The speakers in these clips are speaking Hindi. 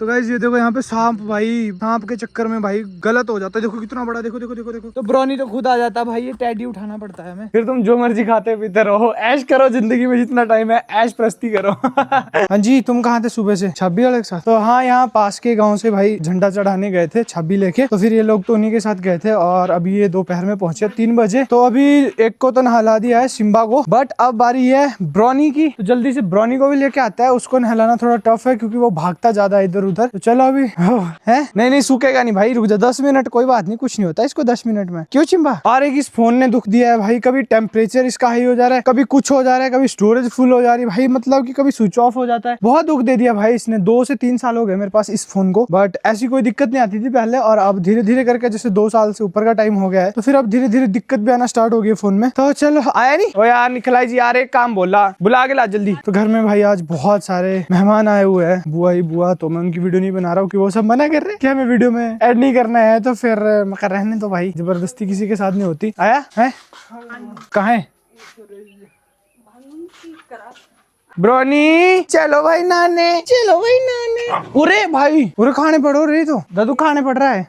तो गाइस ये देखो यहाँ पे सांप, भाई सांप के चक्कर में भाई गलत हो जाता है। देखो कितना बड़ा, देखो देखो देखो देखो। तो ब्रोनी तो खुद आ जाता है भाई, ये टैडी उठाना पड़ता है हमें। फिर तुम जो मर्जी खाते पीते रहो, ऐश करो जिंदगी में जितना टाइम है, ऐश प्रस्ती करो। हाँ जी, तुम कहाँ थे सुबह से? छब्बी वाले के साथ? तो हाँ, यहाँ पास के गाँव से भाई झंडा चढ़ाने गए थे छब्बी लेके, तो फिर ये लोग तो उन्हीं के साथ गए थे। और अभी ये दोपहर में पहुंचे 3 बजे। तो अभी एक को तो नहला दिया है, सिम्बा को, बट अब बारी है ब्रोनी की। तो जल्दी से ब्रोनी को भी लेके आता है। उसको नहलाना थोड़ा टफ है क्योंकि वो भागता ज्यादा इधर उधर। तो चलो अभी है, नहीं सूखेगा नहीं भाई, रुक जा 10 मिनट, कोई बात नहीं, कुछ नहीं होता इसको 10 मिनट में। क्यों चिंबा? और एक इस फोन ने दुख दिया है भाई, कभी टेम्परेचर इसका हाई हो जा रहा है, कभी कुछ हो जा रहा है, कभी स्टोरेज फुल हो जा रही है भाई, मतलब कि कभी स्विच ऑफ हो जाता है। बहुत दुख दे दिया भाई इसने। 2 से 3 साल हो गए मेरे पास इस फोन को, बट ऐसी कोई दिक्कत नहीं आती थी पहले। और अब धीरे धीरे करके जैसे 2 साल से ऊपर का टाइम हो गया है, तो फिर अब धीरे धीरे दिक्कत भी आना स्टार्ट हो गई फोन में। तो चलो, आया नहीं ओ यार निखिलाई जी, यार एक काम बोला, बुला के ला जल्दी। तो घर में भाई आज बहुत सारे मेहमान आए हुए हैं, बुआ ही बुआ। तो मैं उनकी वीडियो नहीं बना रहा हूँ कि वो सब मना कर रहे हैं कि हमें वीडियो में ऐड नहीं करना है, तो फिर मगर रहने तो भाई, जबरदस्ती किसी के साथ नहीं होती। आया है कहाँ है ब्रोनी? चलो भाई नाने, चलो भाई नाने। उरे भाई, उरे खाने पड़ो रे, तो दादू खाने पड़ रहा है।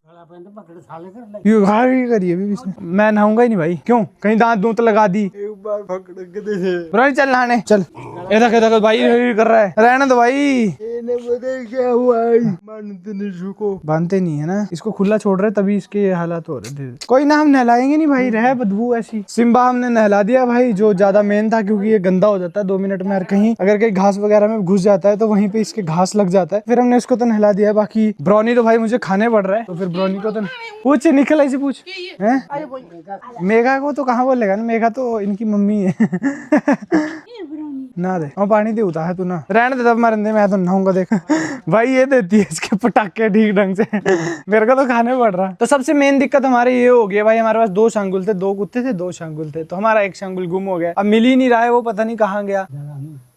ये घाई करिए भी इसने। मैं नहाऊंगा ही नहीं भाई। क्यों? कहीं दांत दूंत लगा दी? एक बार पकड़ के दे। ब्रोनी चल नहाने चल। देखो भाई कर रहा है, रहने दो भाई। क्या हुआ? बांधते नहीं है ना इसको, खुला छोड़ रहे तभी इसके ये हालात हो रहे थे। कोई ना, हम नहलाएंगे नहीं भाई, रह बदबू ऐसी। सिम्बा हमने नहला दिया भाई, जो ज्यादा मेन था, क्योंकि ये गंदा हो जाता है 2 मिनट में। कहीं अगर कहीं घास वगैरह में घुस जाता है तो वहीं पे इसके घास लग जाता है। फिर हमने इसको तो नहला दिया। बाकी ब्रोनी तो भाई मुझे खाने पड़ रहा है, तो फिर ब्रोनी को तो पूछ, निकल ऐसे पूछ। मेघा को तो कहाँ बोलेगा ना, मेघा तो इनकी मम्मी है। ना दे और पानी दे उतार है तू ना, रहने दे तब मरने, मैं तो नहाऊंगा। देख भाई ये देती है इसके पटाखे ठीक ढंग से। मेरे को तो खाने पड़ रहा। तो सबसे मेन दिक्कत हमारी ये हो गई भाई, हमारे पास 2 शांगुल थे, 2 कुत्ते थे, 2 शांगुल थे। तो हमारा एक शांगुल गुम हो गया, अब मिल ही नहीं रहा है, वो पता नहीं कहाँ गया।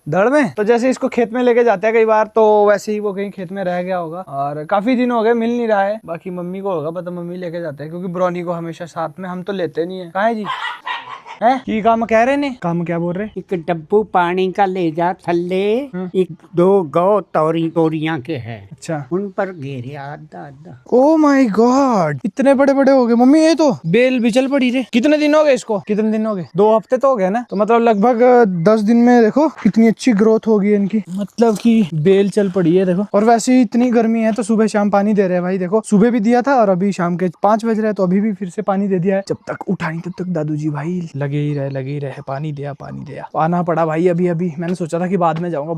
धड़ में? तो जैसे इसको खेत में लेके जाते हैं कई बार, तो वैसे ही वो कहीं खेत में रह गया होगा और काफी दिन हो गए, मिल नहीं रहा है। बाकी मम्मी को होगा पता, मम्मी लेके जाते हैं क्योंकि ब्रोनी को हमेशा साथ में, हम तो लेते नहीं है। कहाँ है जी? है की काम कह रहे ने? काम क्या बोल रहे? एक डब्बू पानी का ले जा थल्ले, एक 2 गौ तोरियां के है, अच्छा उन पर घेरे आधा आधा। ओ माय गॉड, इतने बड़े बड़े हो गए मम्मी, ये तो बेल भी चल पड़ी रे। कितने दिन हो गए इसको? कितने दिन हो गए? 2 हफ्ते तो हो गए ना, तो मतलब लगभग 10 दिन में देखो कितनी अच्छी ग्रोथ होगी इनकी, मतलब कि बेल चल पड़ी है देखो। और वैसे ही इतनी गर्मी है तो सुबह शाम पानी दे रहे हैं भाई। देखो सुबह भी दिया था और अभी शाम के 5 बज रहे हैं, तो अभी भी फिर से पानी दे दिया है। जब तक उठाई तब तक दादू जी भाई लगे ही रहे, पानी दिया आना पड़ा भाई। अभी मैंने सोचा था कि बाद में जाऊंगा,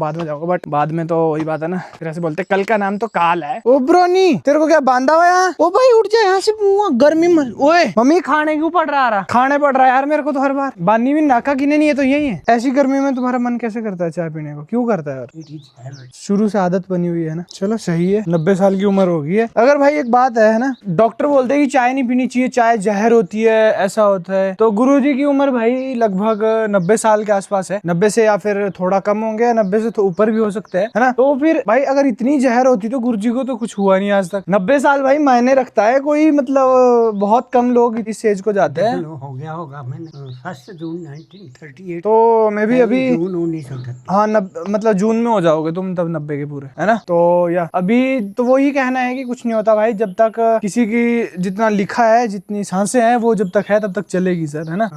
बट बाद में तो वही बात है ना, फिर ऐसे बोलते कल का नाम तो काल है। ओ ब्रोनी तेरे को क्या बांधा हुआ है? ओ भाई उठ जा यहाँ से, गर्मी में। ओए मम्मी खाने क्यों पड़ रहा? खाने पड़ रहा है यार मेरे को तो हर बार। बानी भी नाका किने नहीं है तो यही है। ऐसी गर्मी में तुम्हारा मन कैसे करता है चाय पीने को? क्यों करता है यार? शुरू से आदत बनी हुई है ना। चलो सही है, 90 साल की उम्र होगी है। अगर भाई एक बात है ना, डॉक्टर बोलते हैं कि चाय नहीं पीनी चाहिए, चाय जहर होती है, ऐसा होता है। तो गुरुजी की उम्र भाई लगभग 90 साल के आसपास है। 90 से या फिर थोड़ा कम होंगे, 90 से तो ऊपर भी हो सकते हैं, है ना। तो फिर भाई अगर इतनी जहर होती तो गुरुजी को तो कुछ हुआ नहीं आज तक। 90 साल भाई मायने रखता है, कोई मतलब बहुत कम लोग इस एज को जाते हैं। हो गया होगा मैंने 1 जून 1938, तो मैं भी अभी जून 1938। हाँ मतलब जून में हो जाओगे तुम तब 90 के पूरे, है ना। तो या अभी तो वो ही कहना है कि कुछ नहीं होता भाई, जब तक किसी की जितना लिखा है, जितनी सांसें हैं वो जब तक है तब तक चलेगी सर, है ना।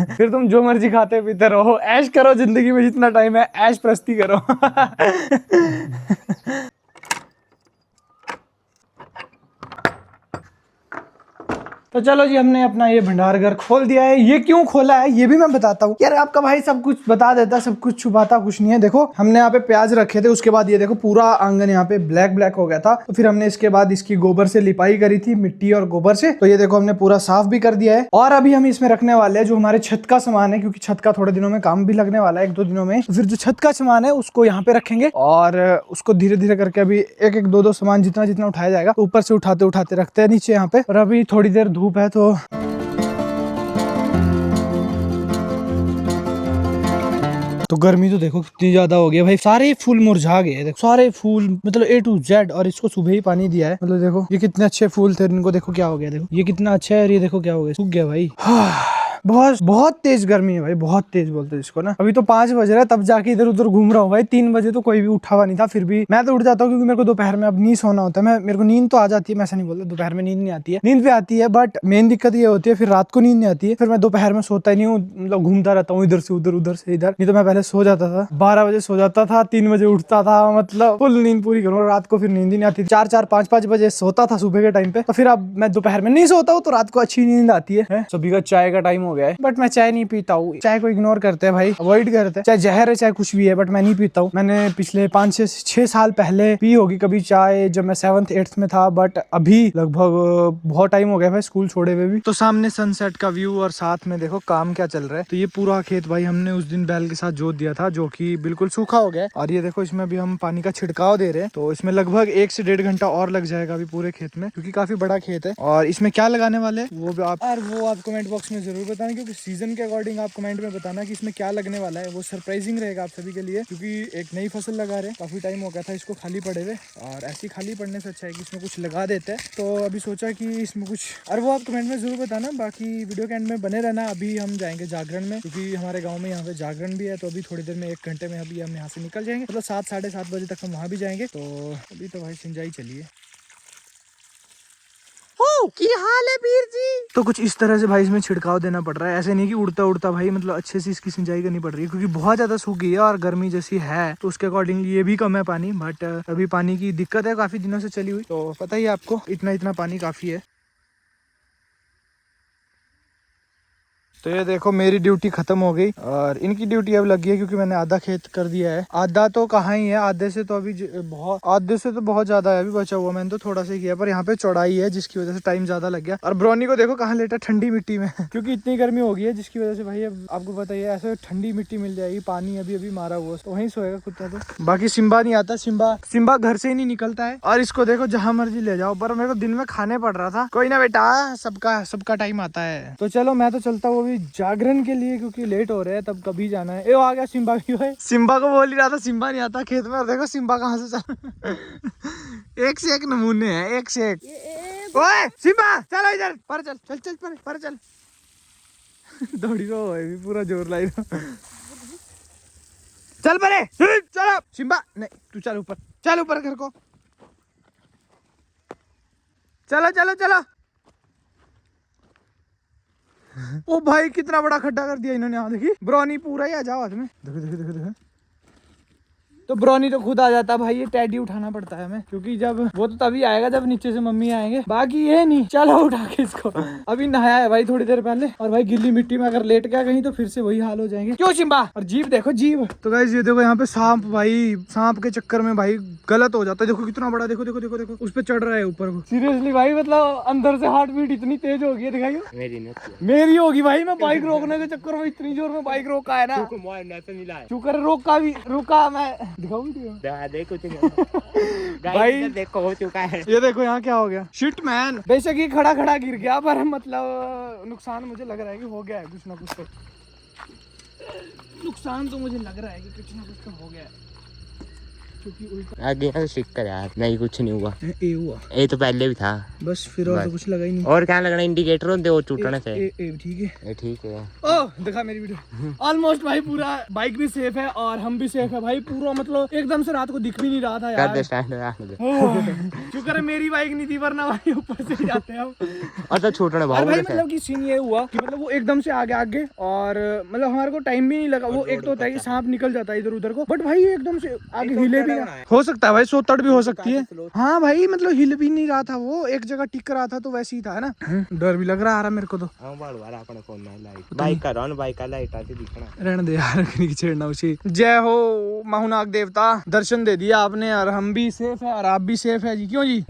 फिर तुम जो मर्जी खाते पीते रहो, ऐश करो जिंदगी में जितना टाइम है, ऐश प्रस्ती करो। तो चलो जी, हमने अपना ये भंडार घर खोल दिया है। ये क्यों खोला है ये भी मैं बताता हूँ यार। आपका भाई सब कुछ बता देता, सब कुछ छुपाता कुछ नहीं है। देखो हमने यहाँ पे प्याज रखे थे, उसके बाद ये देखो पूरा आंगन यहाँ पे ब्लैक हो गया था। तो फिर हमने इसके बाद इसकी गोबर से लिपाई करी थी, मिट्टी और गोबर से। तो ये देखो हमने पूरा साफ भी कर दिया है। और अभी हम इसमें रखने वाले हैं जो हमारे छत का सामान है, क्योंकि छत का थोड़े दिनों में काम भी लगने वाला है, 1-2 दिनों में। तो फिर जो छत का सामान है उसको यहाँ पे रखेंगे और उसको धीरे धीरे करके अभी 1-1, 2-2 सामान जितना जितना उठाया जाएगा, तो ऊपर से उठाते उठाते रखते हैं नीचे यहाँ पे। और अभी थोड़ी देर धूप है तो गर्मी तो देखो कितनी ज्यादा हो गई है भाई। सारे फूल मुरझा गए हैं, देखो सारे फूल, मतलब A to Z। और इसको सुबह ही पानी दिया है, मतलब देखो ये कितने अच्छे फूल थे, इनको देखो क्या हो गया। देखो ये कितना अच्छा है और ये देखो क्या हो गया, सूख गया भाई। बहुत बहुत तेज गर्मी है भाई, बहुत तेज बोलते हैं इसको ना। अभी तो 5 बज रहा है तब जाके इधर उधर घूम रहा हूँ भाई। 3 बजे तो कोई भी उठा हुआ नहीं था, फिर भी मैं तो उठ जाता हूँ क्योंकि मेरे को दोपहर में अब नहीं सोना होता है। मेरे को नींद तो आ जाती है, मैं ऐसा नहीं बोलता दोपहर में नींद नहीं आती है, नींद भी आती है, बट मेन दिक्कत ये होती है फिर रात को नींद नहीं आती है, फिर मैं दोपहर में सोता ही नहीं हूँ, मतलब घूमता रहता हूँ इधर से उधर उधर से इधर। नहीं तो मैं पहले सो जाता था, 12 बजे सो जाता था, 3 बजे उठता था, मतलब फुल नींद पूरी करूँ। रात को फिर नींद ही नहीं आती, 4 5 बजे सोता था सुबह के टाइम पे। तो फिर अब मैं दोपहर में नहीं सोता हूँ तो रात को अच्छी नींद आती है। सभी का चाय का टाइम हो गया है, बट मैं चाय नहीं पीता हूँ। चाय को इग्नोर करते हैं भाई, अवॉइड करते हैं, चाहे जहर है चाहे कुछ भी है, बट मैं नहीं पीता हूँ। मैंने पिछले 5 से 6 साल पहले पी होगी कभी चाय, जब मैं 7th 8th में था, बट अभी लगभग बहुत टाइम हो गया भाई स्कूल छोड़े हुए भी। तो सामने सनसेट का व्यू और साथ में देखो काम क्या चल रहा है। तो ये पूरा खेत भाई हमने उस दिन बैल के साथ जोत दिया था, जो कि बिल्कुल सूखा हो गया है। और ये देखो इसमें भी हम पानी का छिड़काव दे रहे हैं, तो इसमें लगभग 1 से 1.5 घंटा और लग जाएगा अभी पूरे खेत में, क्योंकि काफी बड़ा खेत है। और इसमें क्या लगाने वाले हैं वो भी आप कमेंट बॉक्स में जरूर बताना, क्योंकि सीजन के अकॉर्डिंग आप कमेंट में बताना कि इसमें क्या लगने वाला है। वो सरप्राइजिंग रहेगा आप सभी के लिए, क्योंकि एक नई फसल लगा रहे हैं। काफी टाइम हो गया था इसको खाली पड़े हुए, और ऐसी खाली पड़ने से अच्छा है कि इसमें कुछ लगा देते हैं। तो अभी सोचा कि इसमें कुछ, और वो आप कमेंट में जरूर बताना। बाकी वीडियो के एंड में बने रहना। अभी हम जाएंगे जागरण में, क्योंकि हमारे गाँव में यहाँ पे जागरण भी है। तो अभी थोड़ी देर में 1 घंटे में अभी हम यहाँ से निकल जाएंगे, मतलब 7 साढ़े 7 बजे तक हम वहाँ भी जाएंगे। तो अभी तो भाई सिंचाई चलिए। की हाल है वीर जी। तो कुछ इस तरह से भाई इसमें छिड़काव देना पड़ रहा है, ऐसे नहीं कि उड़ता उड़ता भाई, मतलब अच्छे से इसकी सिंचाई करनी पड़ रही है, क्योंकि बहुत ज्यादा सूख गई है और गर्मी जैसी है, तो उसके अकॉर्डिंगली ये भी कम है पानी। बट अभी पानी की दिक्कत है काफी दिनों से चली हुई, तो पता ही है आपको इतना पानी काफी है। तो ये देखो मेरी ड्यूटी खत्म हो गई और इनकी ड्यूटी अब लगी है, क्योंकि मैंने आधा खेत कर दिया है। आधा तो कहाँ ही है, आधे से तो बहुत ज्यादा है अभी बचा हुआ। मैंने तो थोड़ा सा किया, पर यहाँ पे चौड़ाई है जिसकी वजह से टाइम ज्यादा लग गया। और ब्रोनी को देखो कहाँ लेटा, ठंडी मिट्टी में क्योंकि इतनी गर्मी हो गई है, जिसकी वजह से भाई अब आपको पता ही है ऐसे ठंडी मिट्टी मिल जाएगी, पानी अभी अभी मारा हुआ, तो वहीं सोएगा कुत्ता। तो बाकी सिम्बा नहीं आता, सिम्बा घर से ही नहीं निकलता है, और इसको देखो जहाँ मर्जी ले जाओ। पर मेरे को दिन में खाने पड़ रहा था, कोई ना बेटा, सबका टाइम आता है। तो चलो मैं तो चलता हूँ जागरण के लिए, क्योंकि लेट हो रहे हैं, तब कभी जाना है। ए आ गया सिम्बा भी है। सिम्बा को बोल ही रहा था, सिम्बा नहीं आता खेत में, और देखो सिम्बा कहाँ से चल एक से एक नमूने हैं, एक से एक। ओए सिम्बा चलो इधर, पर चल पर चल दौड़ी को भी पूरा जोर लाई चल परे, चलो सिम्बा, नहीं तू चल ऊपर घर को, चलो ओ भाई कितना बड़ा खड्डा कर दिया इन्होंने। यहाँ देखी ब्रोनी पूरा ही आ जाओ हाथ में, देखो। तो ब्रोनी तो खुद आ जाता भाई, ये टेडी उठाना पड़ता है हमें, क्योंकि जब वो तो तभी आएगा जब नीचे से मम्मी आएंगे, बाकी ये नहीं। चलो उठा के इसको, अभी नहाया है भाई थोड़ी देर पहले, और भाई गिल्ली मिट्टी में अगर लेट गया कहीं तो फिर से वही हाल हो जाएंगे। क्यों सिम्बा, और जीभ देखो जीभ। तो गाइस ये देखो यहाँ पे सांप, भाई सांप के चक्कर में भाई गलत हो जाता है। देखो कितना बड़ा, देखो उस पर चढ़ रहा है ऊपर को। सीरियसली भाई, मतलब अंदर से हार्ट बीट इतनी तेज हो गई है, दिखाइए। मेरी होगी भाई, मैं बाइक रोकने के चक्कर में इतनी जोर में बाइक रोका है ना, शुक्र रोका मैं दिखाऊं देख कुछ भाई देखो हो चुका है। ये देखो यहाँ क्या हो गया, शिट मैन। बेशक ये खड़ा गिर गया, पर मतलब नुकसान मुझे लग रहा है कि हो गया है कुछ ना कुछ, तो नुकसान तो मुझे लग रहा है कि कुछ ना कुछ तो हो गया है, क्योंकि आगे शिक्कर यार, नहीं कुछ नहीं हुआ। हुआ ये तो पहले भी था बस, फिर और तो कुछ लगा ही नहीं। और क्या लगना, इंडिकेटर होते वो टूटने से। ठीक है, ये ठीक है। ओह दिखा मेरी वीडियो। ऑलमोस्ट भाई पूरा बाइक भी सेफ है और हम भी सेफ है भाई, पूरा मतलब एकदम से रात को दिख भी नहीं रहा था यार। शुक्र है मेरी बाइक नहीं थी, वरना भाई ऊपर से जाते हैं हम। और तो छूटने भाई मतलब कि सीन ये हुआ कि मतलब वो एकदम से आगे और मतलब हमारे को टाइम भी नहीं लगा। वो एक तो होता है कि सांप निकल जाता है इधर उधर को, बट भाई एकदम से आगे हिले भी हो सकता है भाई, सोतड़ भी हो सकती है। हाँ भाई मतलब हिल भी नहीं रहा था, वो एक जगह टिक रहा था, तो वैसे ही था ना। डर भी लग रहा है मेरे को तो। बाइक का लाइट आती दिखना, रहने दे यार, छेड़ना उसे। जय हो माहुनाग देवता, दर्शन दे दिया आपने यार, हम भी सेफ है और आप भी सेफ है जी। क्यों जी,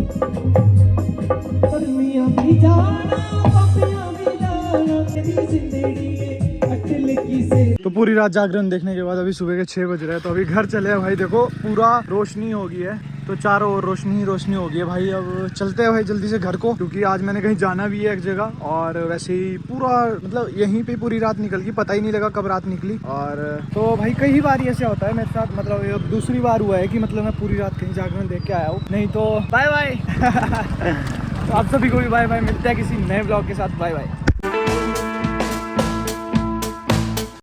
तो पूरी रात जागरण देखने के बाद अभी सुबह के 6 बज रहे हैं, तो अभी घर चले हैं भाई। देखो पूरा रोशनी हो गई है, तो चारों ओर रोशनी हो गई है भाई। अब चलते हैं भाई जल्दी से घर को, क्योंकि आज मैंने कहीं जाना भी है एक जगह, और वैसे ही पूरा मतलब यहीं पे पूरी रात निकल गई, पता ही नहीं लगा कब रात निकली। और तो भाई कई बार ऐसे होता है मेरे साथ, मतलब ये दूसरी बार हुआ है कि मतलब मैं पूरी रात कहीं जागरण देख के आया हूँ। नहीं तो बाय बाय। तो आप सभी को भी बाय बाय, मिलते हैं किसी नए ब्लॉग के साथ, बाय बाय।